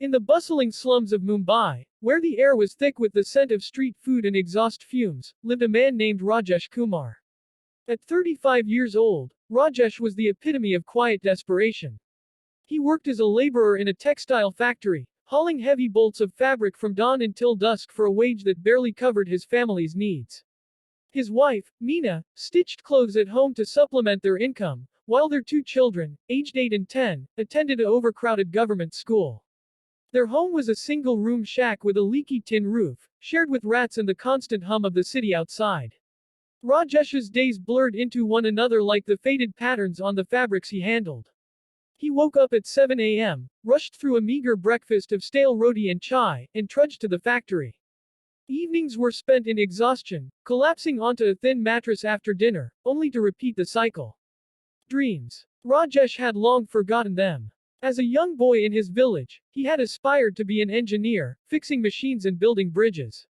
In the bustling slums of Mumbai, where the air was thick with the scent of street food and exhaust fumes, lived a man named Rajesh Kumar. At 35 years old, Rajesh was the epitome of quiet desperation. He worked as a laborer in a textile factory, hauling heavy bolts of fabric from dawn until dusk for a wage that barely covered his family's needs. His wife, Meena, stitched clothes at home to supplement their income, while their two children, aged 8 and 10, attended an overcrowded government school. Their home was a single-room shack with a leaky tin roof, shared with rats and the constant hum of the city outside. Rajesh's days blurred into one another like the faded patterns on the fabrics he handled. He woke up at 7 a.m., rushed through a meager breakfast of stale roti and chai, and trudged to the factory. Evenings were spent in exhaustion, collapsing onto a thin mattress after dinner, only to repeat the cycle. Dreams. Rajesh had long forgotten them. As a young boy in his village, he had aspired to be an engineer, fixing machines and building bridges.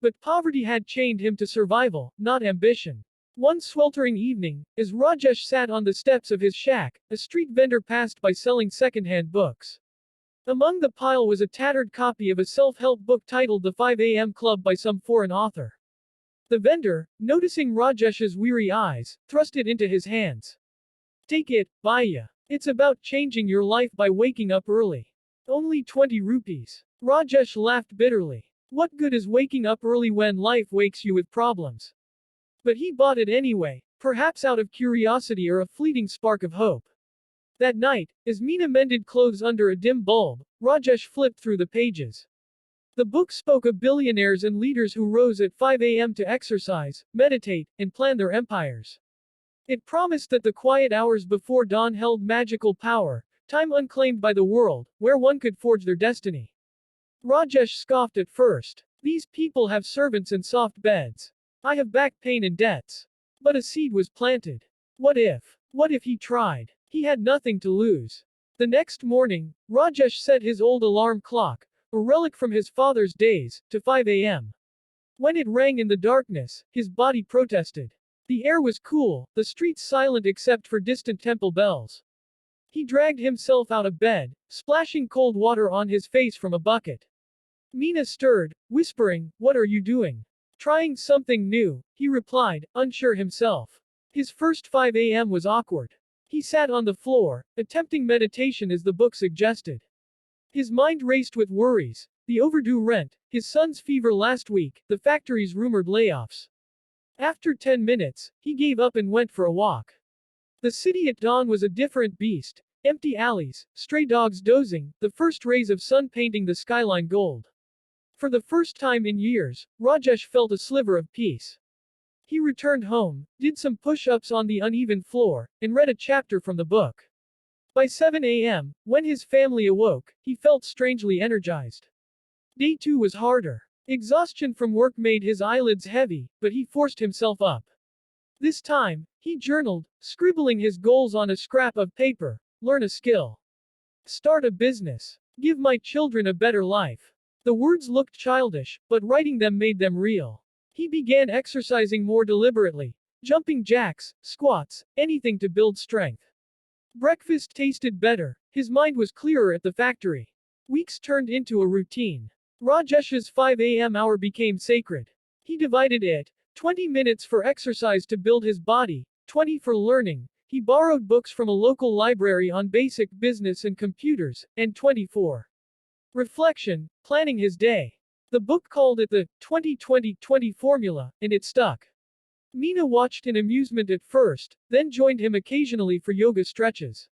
But poverty had chained him to survival, not ambition. One sweltering evening, as Rajesh sat on the steps of his shack, a street vendor passed by selling second-hand books. Among the pile was a tattered copy of a self-help book titled The 5 a.m. Club by some foreign author. The vendor, noticing Rajesh's weary eyes, thrust it into his hands. "Take it, Bhaiya. It's about changing your life by waking up early. Only 20 rupees." Rajesh laughed bitterly. What good is waking up early when life wakes you with problems? But he bought it anyway, perhaps out of curiosity or a fleeting spark of hope. That night, as Meena mended clothes under a dim bulb, Rajesh flipped through the pages. The book spoke of billionaires and leaders who rose at 5 a.m. to exercise, meditate, and plan their empires. It promised that the quiet hours before dawn held magical power, time unclaimed by the world, where one could forge their destiny. Rajesh scoffed at first. These people have servants and soft beds. I have back pain and debts. But a seed was planted. What if? What if he tried? He had nothing to lose. The next morning, Rajesh set his old alarm clock, a relic from his father's days, to 5 a.m. When it rang in the darkness, his body protested. The air was cool, the streets silent except for distant temple bells. He dragged himself out of bed, splashing cold water on his face from a bucket. Meena stirred, whispering, "What are you doing?" "Trying something new," he replied, unsure himself. His first 5 a.m. was awkward. He sat on the floor, attempting meditation as the book suggested. His mind raced with worries: the overdue rent, his son's fever last week, the factory's rumored layoffs. After 10 minutes, he gave up and went for a walk. The city at dawn was a different beast. Empty alleys, stray dogs dozing, the first rays of sun painting the skyline gold. For the first time in years, Rajesh felt a sliver of peace. He returned home, did some push-ups on the uneven floor, and read a chapter from the book. By 7 a.m., when his family awoke, he felt strangely energized. Day 2 was harder. Exhaustion from work made his eyelids heavy, but he forced himself up. This time, he journaled, scribbling his goals on a scrap of paper. Learn a skill. Start a business. Give my children a better life. The words looked childish, but writing them made them real. He began exercising more deliberately. Jumping jacks, squats, anything to build strength. Breakfast tasted better. His mind was clearer at the factory. Weeks turned into a routine. Rajesh's 5 a.m. hour became sacred. He divided it: 20 minutes for exercise to build his body, 20 for learning. He borrowed books from a local library on basic business and computers, and 24. Reflection, planning his day. The book called it the 20-20-20 formula, and it stuck. Meena watched in amusement at first, then joined him occasionally for yoga stretches.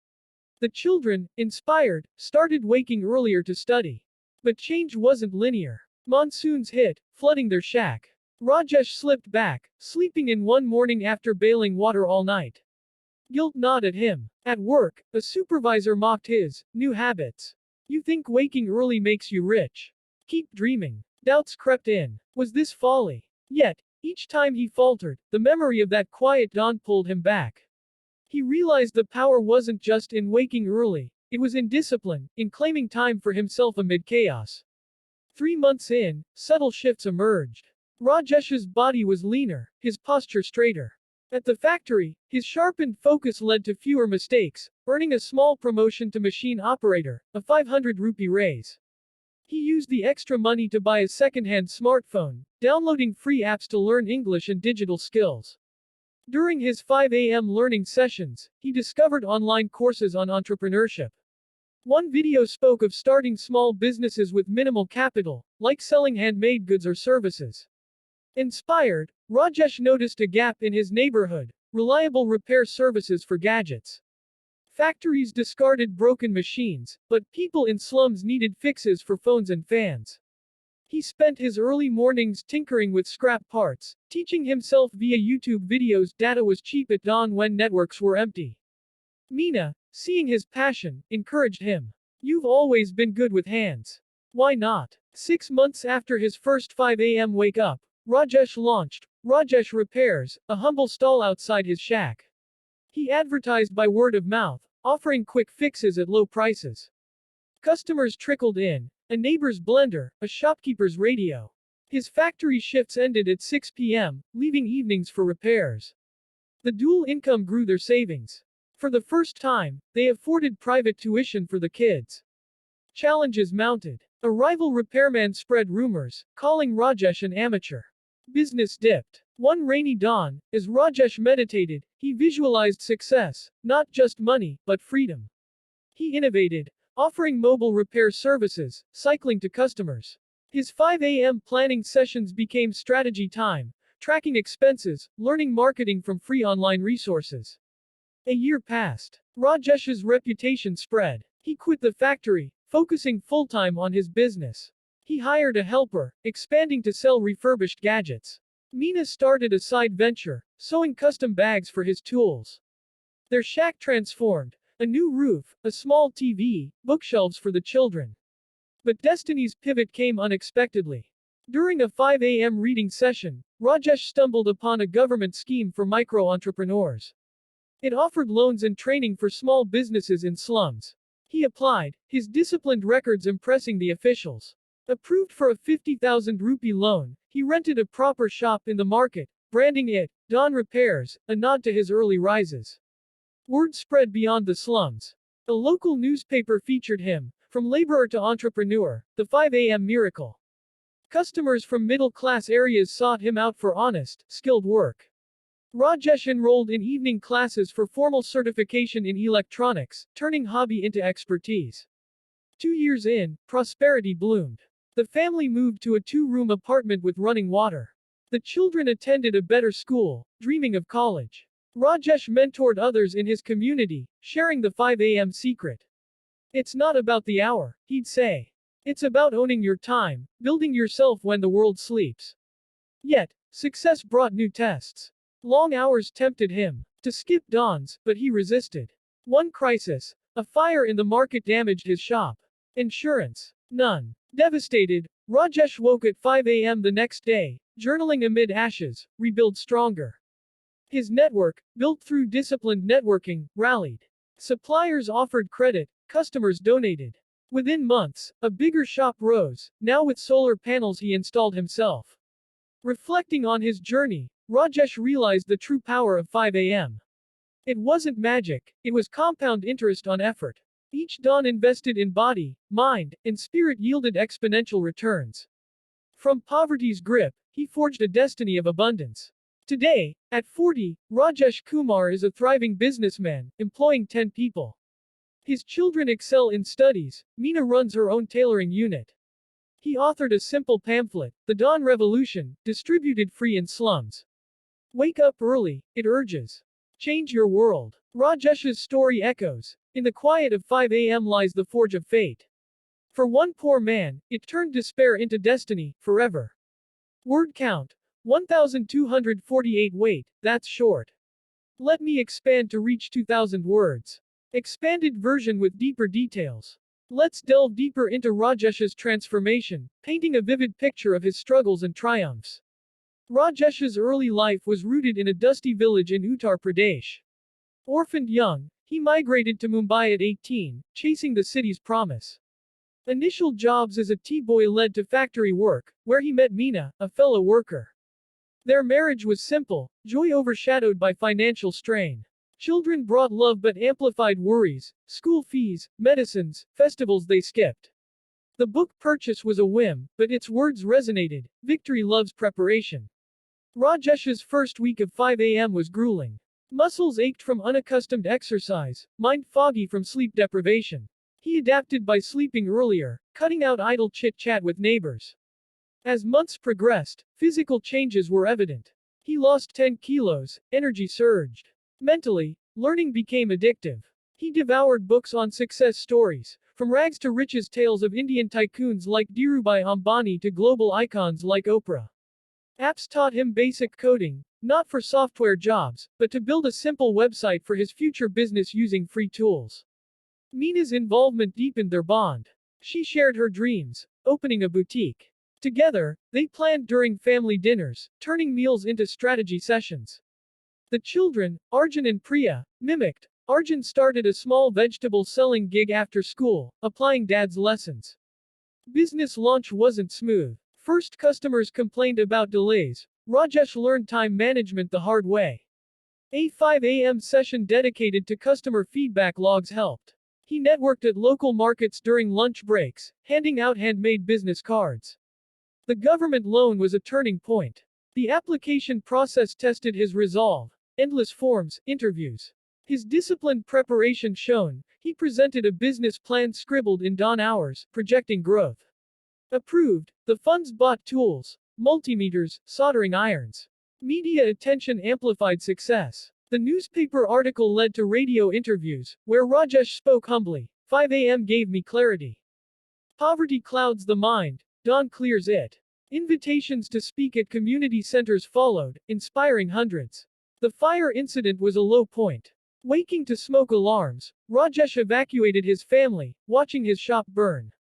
The children, inspired, started waking earlier to study. But change wasn't linear. Monsoons hit, flooding their shack. Rajesh slipped back, sleeping in one morning after bailing water all night. Guilt gnawed at him. At work, a supervisor mocked his new habits. "You think waking early makes you rich? Keep dreaming." Doubts crept in. Was this folly? Yet, each time he faltered, the memory of that quiet dawn pulled him back. He realized the power wasn't just in waking early, it was in discipline, in claiming time for himself amid chaos. 3 months in, subtle shifts emerged. Rajesh's body was leaner, his posture straighter. At the factory, his sharpened focus led to fewer mistakes, earning a small promotion to machine operator, a 500 rupee raise. He used the extra money to buy a second-hand smartphone, downloading free apps to learn English and digital skills. During his 5 a.m. learning sessions, he discovered online courses on entrepreneurship. One video spoke of starting small businesses with minimal capital, like selling handmade goods or services. Inspired, Rajesh noticed a gap in his neighborhood: reliable repair services for gadgets. Factories discarded broken machines, but people in slums needed fixes for phones and fans. He spent his early mornings tinkering with scrap parts, teaching himself via YouTube videos. Data was cheap at dawn when networks were empty. Meena, seeing his passion, encouraged him. "You've always been good with hands. Why not?" 6 months after his first 5 a.m. wake up, Rajesh launched Rajesh Repairs, a humble stall outside his shack. He advertised by word of mouth, offering quick fixes at low prices. Customers trickled in: a neighbor's blender, a shopkeeper's radio. His factory shifts ended at 6 p.m., leaving evenings for repairs. The dual income grew their savings. For the first time, they afforded private tuition for the kids. Challenges mounted. A rival repairman spread rumors, calling Rajesh an amateur. Business dipped. One rainy dawn, as Rajesh meditated, he visualized success, not just money, but freedom. He innovated, offering mobile repair services, cycling to customers. His 5 a.m. planning sessions became strategy time, tracking expenses, learning marketing from free online resources. A year passed. Rajesh's reputation spread. He quit the factory, focusing full-time on his business. He hired a helper, expanding to sell refurbished gadgets. Meena started a side venture, sewing custom bags for his tools. Their shack transformed: a new roof, a small TV, bookshelves for the children. But destiny's pivot came unexpectedly. During a 5 a.m. reading session, Rajesh stumbled upon a government scheme for micro-entrepreneurs. It offered loans and training for small businesses in slums. He applied, his disciplined records impressing the officials. Approved for a 50,000 rupee loan, he rented a proper shop in the market, branding it Don Repairs, a nod to his early rises. Word spread beyond the slums. A local newspaper featured him: from laborer to entrepreneur, the 5 a.m. miracle. Customers from middle-class areas sought him out for honest, skilled work. Rajesh enrolled in evening classes for formal certification in electronics, turning hobby into expertise. 2 years in, prosperity bloomed. The family moved to a 2-room apartment with running water. The children attended a better school, dreaming of college. Rajesh mentored others in his community, sharing the 5 a.m. secret. "It's not about the hour," he'd say. "It's about owning your time, building yourself when the world sleeps." Yet, success brought new tests. Long hours tempted him to skip dawns, but he resisted. One crisis: a fire in the market damaged his shop. Insurance: none. Devastated, Rajesh woke at 5 a.m. the next day, journaling amid ashes: rebuild stronger. His network, built through disciplined networking, rallied. Suppliers offered credit, customers donated. Within months, a bigger shop rose, now with solar panels he installed himself. Reflecting on his journey, Rajesh realized the true power of 5 a.m. It wasn't magic, it was compound interest on effort. Each dawn invested in body, mind, and spirit yielded exponential returns. From poverty's grip, he forged a destiny of abundance. Today, at 40, Rajesh Kumar is a thriving businessman, employing 10 people. His children excel in studies. Meena runs her own tailoring unit. He authored a simple pamphlet, The Dawn Revolution, distributed free in slums. Wake up early, it urges. Change your world. Rajesh's story echoes. In the quiet of 5 a.m. lies the forge of fate. For one poor man, it turned despair into destiny, forever. Word count: 1,248. Wait, that's short. Let me expand to reach 2,000 words. Expanded version with deeper details. Let's delve deeper into Rajesh's transformation, painting a vivid picture of his struggles and triumphs. Rajesh's early life was rooted in a dusty village in Uttar Pradesh. Orphaned young, he migrated to Mumbai at 18, chasing the city's promise. Initial jobs as a tea boy led to factory work, where he met Meena, a fellow worker. Their marriage was simple, joy overshadowed by financial strain. Children brought love but amplified worries, school fees, medicines, festivals they skipped. The book purchase was a whim, but its words resonated. Victory loves preparation. Rajesh's first week of 5 a.m. was grueling. Muscles ached from unaccustomed exercise, mind foggy from sleep deprivation. He adapted by sleeping earlier, cutting out idle chit-chat with neighbors. As months progressed, physical changes were evident. He lost 10 kilos, energy surged. Mentally, learning became addictive. He devoured books on success stories, from rags to riches tales of Indian tycoons like Dhirubhai Ambani to global icons like Oprah. Apps taught him basic coding, not for software jobs, but to build a simple website for his future business using free tools. Mina's involvement deepened their bond. She shared her dreams, opening a boutique. Together, they planned during family dinners, turning meals into strategy sessions. The children, Arjun and Priya, mimicked. Arjun started a small vegetable selling gig after school, applying dad's lessons. Business launch wasn't smooth. First customers complained about delays. Rajesh learned time management the hard way. A 5 a.m. session dedicated to customer feedback logs helped. He networked at local markets during lunch breaks, handing out handmade business cards. The government loan was a turning point. The application process tested his resolve. Endless forms, interviews. His disciplined preparation shone. He presented a business plan scribbled in dawn hours, projecting growth. Approved, the funds bought tools, multimeters, soldering irons. Media attention amplified success. The newspaper article led to radio interviews, where Rajesh spoke humbly. 5 a.m. gave me clarity. Poverty clouds the mind, dawn clears it. Invitations to speak at community centers followed, inspiring hundreds. The fire incident was a low point. Waking to smoke alarms, Rajesh evacuated his family, watching his shop burn.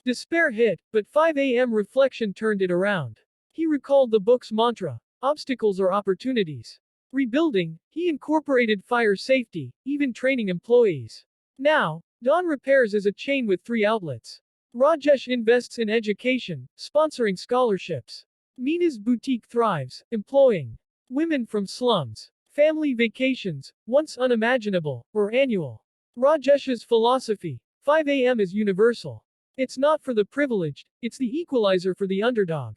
Despair hit, but 5 a.m. reflection turned it around. He recalled the book's mantra, obstacles are opportunities. Rebuilding, he incorporated fire safety, even training employees. Now, Dawn Repairs is a chain with 3 outlets. Rajesh invests in education, sponsoring scholarships. Mina's boutique thrives, employing women from slums. Family vacations, once unimaginable, were annual. Rajesh's philosophy, 5 a.m. is universal. It's not for the privileged, it's the equalizer for the underdog.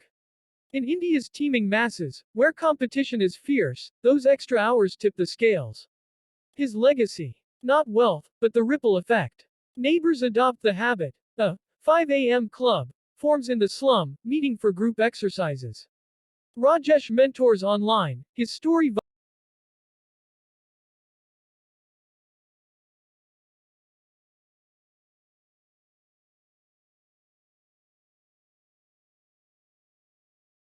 In India's teeming masses, where competition is fierce, those extra hours tip the scales. His legacy, not wealth, but the ripple effect. Neighbors adopt the habit. A 5 a.m. club forms in the slum, meeting for group exercises. Rajesh mentors online, his story